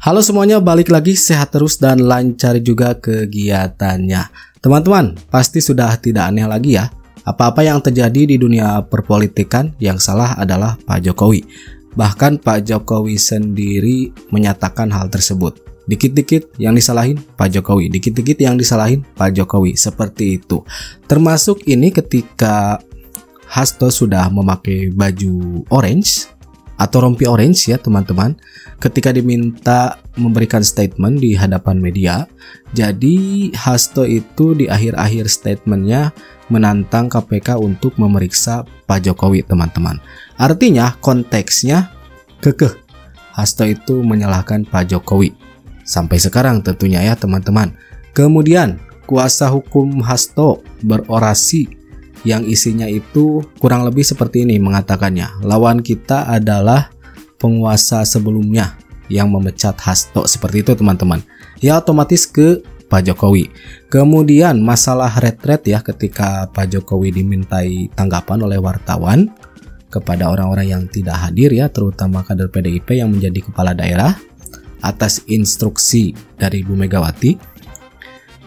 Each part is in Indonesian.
Halo semuanya, balik lagi, sehat terus dan lancar juga kegiatannya. Teman-teman, pasti sudah tidak aneh lagi ya. Apa-apa yang terjadi di dunia perpolitikan, yang salah adalah Pak Jokowi. Bahkan Pak Jokowi sendiri menyatakan hal tersebut. Dikit-dikit yang disalahin Pak Jokowi, dikit-dikit yang disalahin Pak Jokowi, seperti itu. Termasuk ini ketika Hasto sudah memakai baju orange atau rompi orange ya teman-teman, ketika diminta memberikan statement di hadapan media. Jadi Hasto itu di akhir-akhir statementnya menantang KPK untuk memeriksa Pak Jokowi teman-teman. Artinya konteksnya kekeh, Hasto itu menyalahkan Pak Jokowi sampai sekarang tentunya ya teman-teman. Kemudian kuasa hukum Hasto berorasi yang isinya itu kurang lebih seperti ini mengatakannya. Lawan kita adalah penguasa sebelumnya yang memecat Hasto, seperti itu teman-teman. Ya otomatis ke Pak Jokowi. Kemudian masalah retret ya, ketika Pak Jokowi dimintai tanggapan oleh wartawan kepada orang-orang yang tidak hadir ya, terutama kader PDIP yang menjadi kepala daerah atas instruksi dari Ibu Megawati.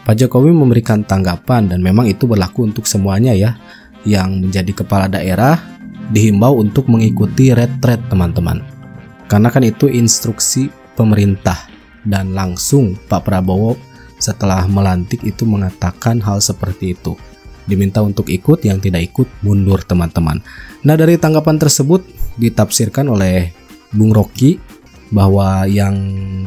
Pak Jokowi memberikan tanggapan dan memang itu berlaku untuk semuanya ya. Yang menjadi kepala daerah dihimbau untuk mengikuti retret teman-teman. Karena kan itu instruksi pemerintah, dan langsung Pak Prabowo setelah melantik itu mengatakan hal seperti itu. Diminta untuk ikut, yang tidak ikut mundur teman-teman. Nah dari tanggapan tersebut ditafsirkan oleh Bung Rocky bahwa yang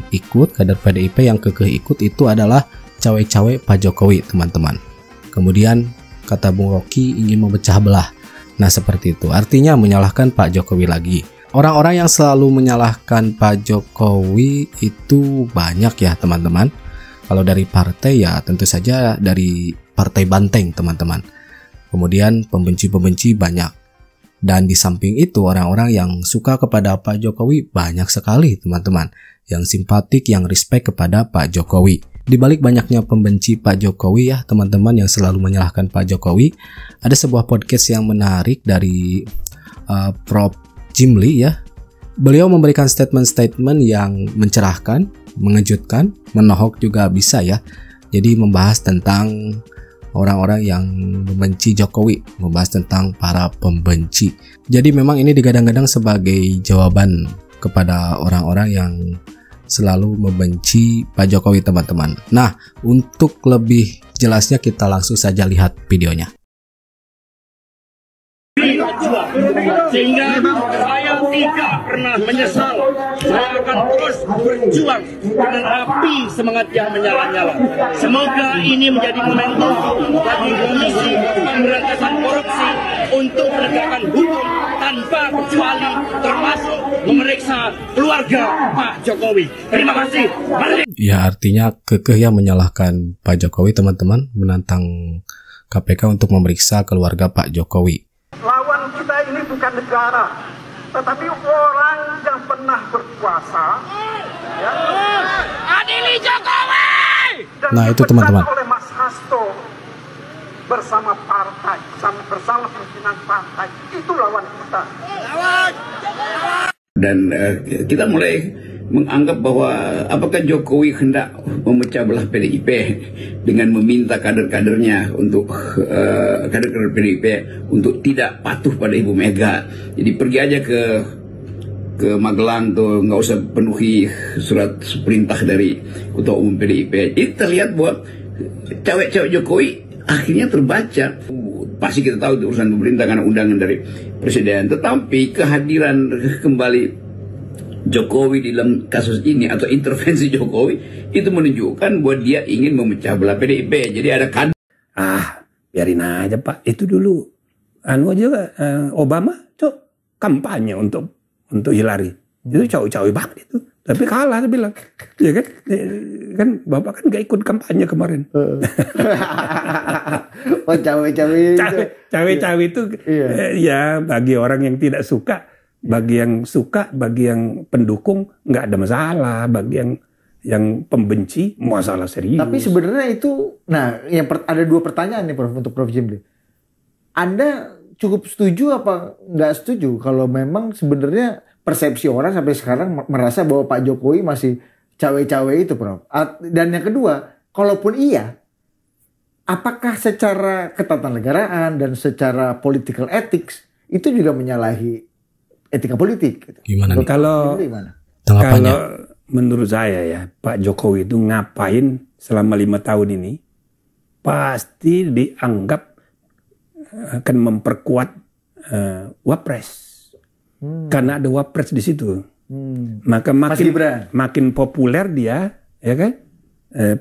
ikut, kader PDIP yang kekeh ikut itu adalah cawe-cawe Pak Jokowi teman-teman. Kemudian kata Bung Rocky ingin memecah belah. Nah seperti itu, artinya menyalahkan Pak Jokowi lagi. Orang-orang yang selalu menyalahkan Pak Jokowi itu banyak ya teman-teman. Kalau dari partai ya tentu saja dari partai banteng teman-teman. Kemudian pembenci-pembenci banyak. Dan di samping itu orang-orang yang suka kepada Pak Jokowi banyak sekali teman-teman. Yang simpatik, yang respect kepada Pak Jokowi. Di balik banyaknya pembenci Pak Jokowi ya teman-teman yang selalu menyalahkan Pak Jokowi, ada sebuah podcast yang menarik dari Prof. Jimli ya. Beliau memberikan statement-statement yang mencerahkan, mengejutkan, menohok juga bisa ya. Jadi membahas tentang orang-orang yang membenci Jokowi, membahas tentang para pembenci. Jadi memang ini digadang-gadang sebagai jawaban kepada orang-orang yang selalu membenci Pak Jokowi teman-teman. Nah, untuk lebih jelasnya kita langsung saja lihat videonya. Sehingga saya tidak pernah menyesal. Saya akan terus berjuang dengan api semangat yang menyala-nyala. Semoga ini menjadi momentum bagi Komisi Pemberantasan Korupsi untuk menegakkan hukum tanpa kecuali, termasuk memeriksa keluarga Pak Jokowi. Terima kasih. Ya artinya kekeh ya menyalahkan Pak Jokowi teman-teman, menantang KPK untuk memeriksa keluarga Pak Jokowi. Lawan kita ini bukan negara, tetapi orang yang pernah berkuasa. Ya. Adili Jokowi! Dan Nah itu teman-teman. oleh Mas Hasto bersama partai, bersama pimpinan partai, itu lawan kita. Dan kita mulai menganggap bahwa apakah Jokowi hendak memecah belah PDIP dengan meminta kader-kadernya untuk kader-kader PDIP untuk tidak patuh pada Ibu Mega. Jadi pergi aja ke Magelang tuh, nggak usah penuhi surat perintah dari Ketua Umum PDIP. Jadi terlihat bahwa cewek-cewek Jokowi akhirnya terbaca. Pasti kita tahu itu urusan pemerintah karena undangan dari Presiden. Tetapi kehadiran kembali Jokowi di dalam kasus ini atau intervensi Jokowi itu menunjukkan bahwa dia ingin memecah belah PDIP. Jadi ada biarin aja Pak. Itu dulu aja Obama tuh kampanye untuk Hillary. Itu cawe-cawe banget itu. Tapi kalah dia bilang. Ya kan? Kan Bapak kan gak ikut kampanye kemarin. Oh cawe-cawe itu. Cawe-cawe itu ya bagi orang yang tidak suka. Bagi yang suka, bagi yang pendukung nggak ada masalah, bagi yang pembenci masalah serius. Tapi sebenarnya itu, nah, ada dua pertanyaan nih Prof untuk Prof Jimli. Anda cukup setuju apa nggak setuju kalau memang sebenarnya persepsi orang sampai sekarang merasa bahwa Pak Jokowi masih cawe-cawe itu, Prof? Dan yang kedua, kalaupun iya, apakah secara ketatanegaraan dan secara political ethics itu juga menyalahi etika politik? Gitu? Gimana nih? Kalau Tanggapannya? menurut saya ya, Pak Jokowi itu ngapain selama 5 tahun ini, pasti dianggap akan memperkuat Wapres. Karena ada Wapres di situ. Maka makin populer dia, ya kan?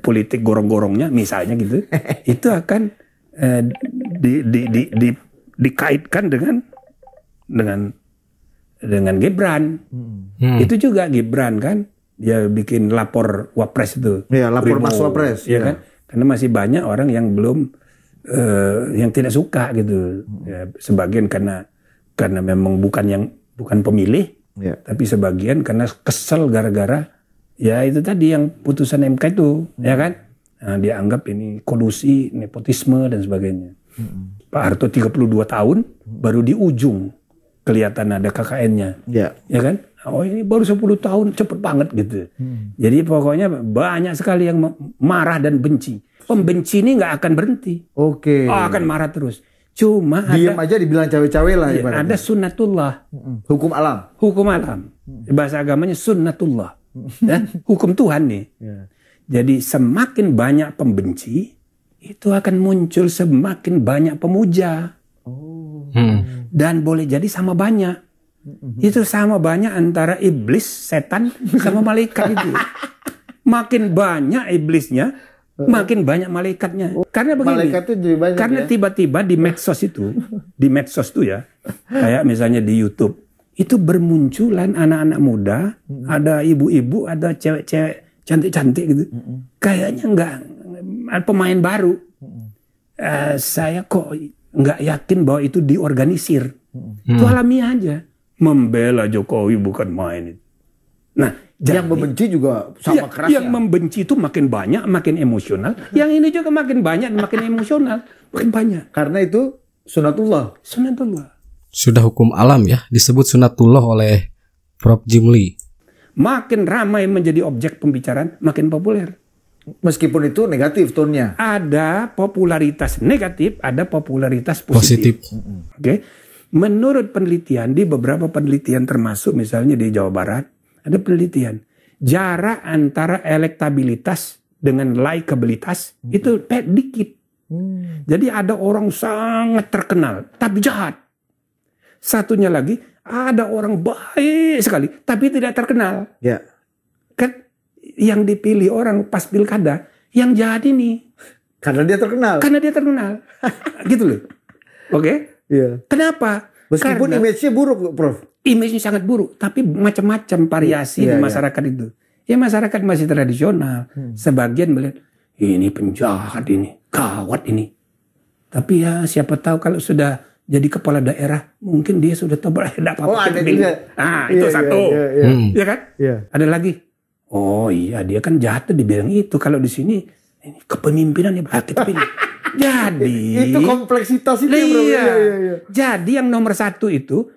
Politik gorong-gorongnya misalnya gitu, itu akan dikaitkan dengan Gibran. Itu juga Gibran kan, dia bikin lapor Wapres itu. Ya, lapor Mas Wapres. Ya kan? Karena masih banyak orang yang belum yang tidak suka gitu. Ya, sebagian karena memang bukan pemilih, tapi sebagian karena kesel gara-gara ya itu tadi yang putusan MK itu, ya kan? Nah, dianggap ini kolusi, nepotisme dan sebagainya. Pak Harto 32 tahun baru di ujung kelihatan ada KKN-nya. Ya kan? Oh, ini baru 10 tahun, cepet banget gitu. Jadi pokoknya banyak sekali yang marah dan benci. Pembenci ini nggak akan berhenti. Oke. Akan marah terus. Cuma diam aja dibilang cawe-cawe lah. Ya, ada sunnatullah. Hukum alam. Hukum alam. Bahasa agamanya sunnatullah. Ya, hukum Tuhan nih. Jadi semakin banyak pembenci, itu akan muncul semakin banyak pemuja. Dan boleh jadi sama banyak. Itu sama banyak antara iblis, setan, sama malaikat itu. Makin banyak iblisnya, makin banyak malaikatnya. Karena begini, malaikatnya jadi banyak, karena tiba-tiba di medsos itu ya, kayak misalnya di YouTube, itu bermunculan anak-anak muda, ada ibu-ibu, ada cewek-cewek cantik-cantik gitu. Kayaknya enggak pemain baru. Saya kok nggak yakin bahwa itu diorganisir. Itu alamiah aja. Membela Jokowi bukan main. Nah, yang membenci juga sama kerasnya. Yang membenci itu makin banyak, makin emosional. Yang ini juga makin banyak, makin emosional, makin banyak. Karena itu sunatullah. Sunatullah. Sudah hukum alam ya, disebut sunatullah oleh Prof. Jimli. Makin ramai menjadi objek pembicaraan, makin populer. Meskipun itu negatif tone-nya. Ada popularitas negatif, ada popularitas positif. Oke. Menurut penelitian, di beberapa penelitian termasuk misalnya di Jawa Barat, ada penelitian. Jarak antara elektabilitas dengan likabilitas itu dikit. Jadi ada orang sangat terkenal, tapi jahat. Satunya lagi, ada orang baik sekali, tapi tidak terkenal. Ya. Kan yang dipilih orang pas pilkada, yang jahat ini. Karena dia terkenal. Gitu loh. Oke? Iya. Kenapa? Meskipun image-nya buruk, Prof. Image-nya sangat buruk, tapi macam-macam variasi di masyarakat itu. Ya masyarakat masih tradisional. Sebagian melihat, ini penjahat ini, gawat ini. Tapi ya siapa tahu kalau sudah jadi kepala daerah, mungkin dia sudah tahu tidak apa-apa. Oh, ada juga. Itu satu. Ya kan? Iya. Ada lagi. Oh iya, dia kan jahat tuh dibilang itu. Kalau di sini, ini kepemimpinan ya kita pilih. Jadi itu kompleksitas itu. Iya. Jadi yang nomor 1 itu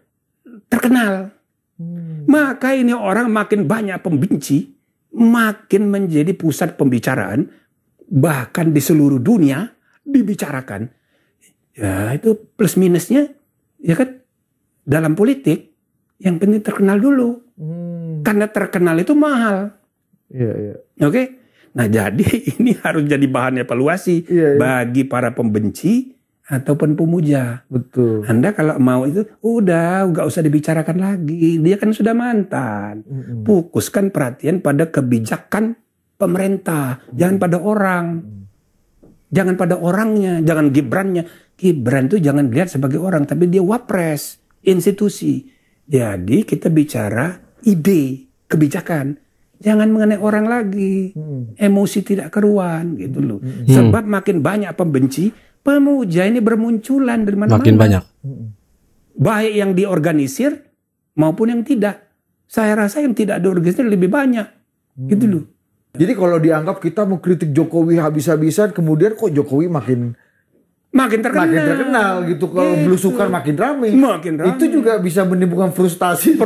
terkenal. Maka ini orang makin banyak pembenci, makin menjadi pusat pembicaraan, bahkan di seluruh dunia dibicarakan. Ya itu plus minusnya, ya kan, dalam politik yang penting terkenal dulu. Karena terkenal itu mahal. Iya. Oke. Nah jadi ini harus jadi bahan evaluasi bagi para pembenci ataupun pemuja. Betul. Anda kalau mau itu udah nggak usah dibicarakan lagi. Dia kan sudah mantan. Fokuskan perhatian pada kebijakan pemerintah, jangan pada orang. Jangan pada orangnya, jangan Gibrannya. Gibran itu jangan dilihat sebagai orang, tapi dia wapres, institusi. Jadi kita bicara ide, kebijakan. Jangan mengenai orang lagi. Emosi tidak keruan gitu loh. Sebab makin banyak pembenci, pemuja ini bermunculan dari mana-mana. Makin banyak. Baik yang diorganisir maupun yang tidak. Saya rasa yang tidak diorganisir lebih banyak. Gitu loh. Jadi kalau dianggap kita mau kritik Jokowi habis-habisan, kemudian kok Jokowi makin terkenal gitu. Kalau belusukan makin ramai. Itu juga bisa menimbulkan frustasi.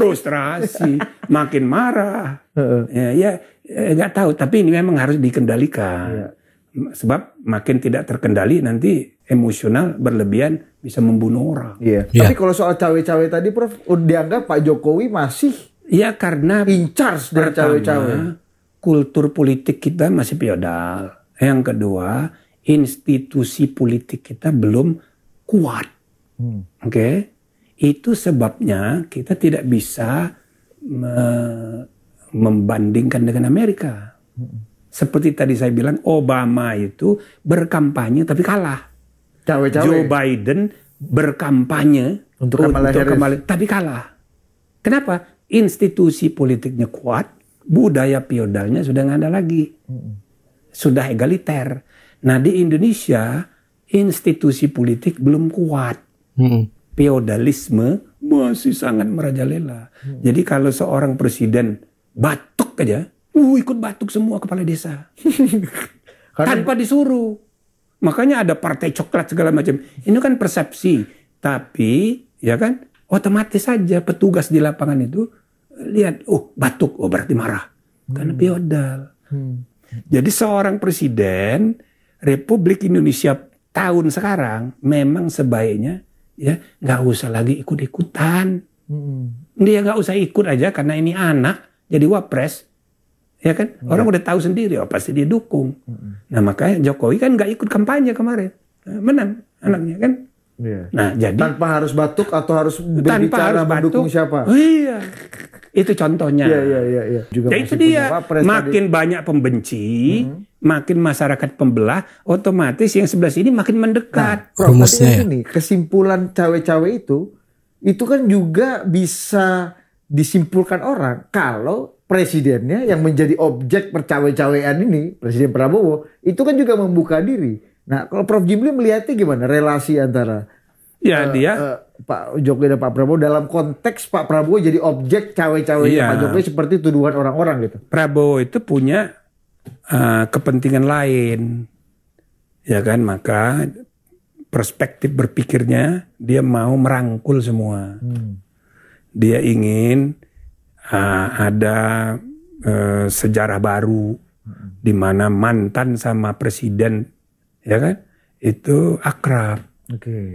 Makin marah. Ya, nggak tahu, tapi ini memang harus dikendalikan. Sebab makin tidak terkendali nanti emosional berlebihan bisa membunuh orang. Iya. Tapi kalau soal cawe-cawe tadi Prof, dianggap Pak Jokowi masih karena in charge dari cawe-cawe. Kultur politik kita masih feodal. Yang kedua, institusi politik kita belum kuat. Oke. Itu sebabnya kita tidak bisa membandingkan dengan Amerika. Seperti tadi saya bilang, Obama itu berkampanye tapi kalah. Cawe-cawe. Joe Biden berkampanye untuk Kamala tapi kalah. Kenapa? Institusi politiknya kuat, budaya feodalnya sudah nggak ada lagi. Sudah egaliter. Nah di Indonesia, institusi politik belum kuat. Feodalisme masih sangat merajalela. Jadi kalau seorang presiden batuk aja, ikut batuk semua kepala desa. Tanpa disuruh. Makanya ada partai coklat segala macam. Ini kan persepsi. Tapi ya kan otomatis saja petugas di lapangan itu lihat, batuk, berarti marah. Karena feodal. Jadi seorang presiden Republik Indonesia tahun sekarang memang sebaiknya ya nggak usah lagi ikut-ikutan. Dia nggak usah ikut aja karena ini anak jadi wapres. Ya kan? Orang udah tahu sendiri, pasti dia dukung. Nah makanya Jokowi kan nggak ikut kampanye kemarin. Menang anaknya kan. Nah jadi tanpa harus batuk atau harus berbicara mendukung siapa. Iya. Itu contohnya. Iya. Juga ya itu dia. Makin banyak pembenci, makin masyarakat pembelah, otomatis yang sebelah sini makin mendekat. Prof, ini kesimpulan cawe-cawe itu kan juga bisa disimpulkan orang kalau presidennya yang menjadi objek percawe-cawean ini, Presiden Prabowo, itu kan juga membuka diri. Nah, kalau Prof Jimli melihatnya gimana relasi antara dia Pak Jokowi dan Pak Prabowo dalam konteks Pak Prabowo jadi objek cawe-cawenya Pak Jokowi seperti tuduhan orang-orang gitu. Prabowo itu punya kepentingan lain. Ya kan, maka perspektif berpikirnya dia mau merangkul semua. Dia ingin ada sejarah baru di mana mantan sama presiden ya kan itu akrab.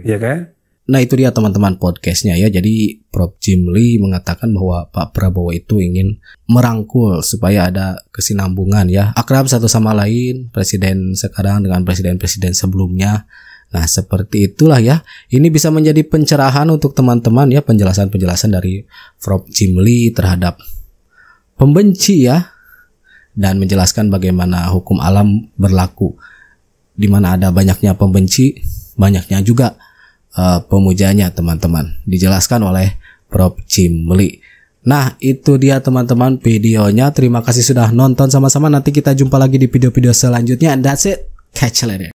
Ya kan? Nah itu dia teman-teman podcastnya ya. Jadi Prof Jimli mengatakan bahwa Pak Prabowo itu ingin merangkul supaya ada kesinambungan ya, akrab satu sama lain, presiden sekarang dengan presiden-presiden sebelumnya. Nah seperti itulah ya. Ini bisa menjadi pencerahan untuk teman-teman ya, penjelasan-penjelasan dari Prof Jimli terhadap pembenci ya, dan menjelaskan bagaimana hukum alam berlaku. Di mana ada banyaknya pembenci, banyaknya juga pemujanya teman-teman. Dijelaskan oleh Prof Jimli. Nah itu dia teman-teman videonya. Terima kasih sudah nonton sama-sama. Nanti kita jumpa lagi di video-video selanjutnya. And that's it. Catch you later.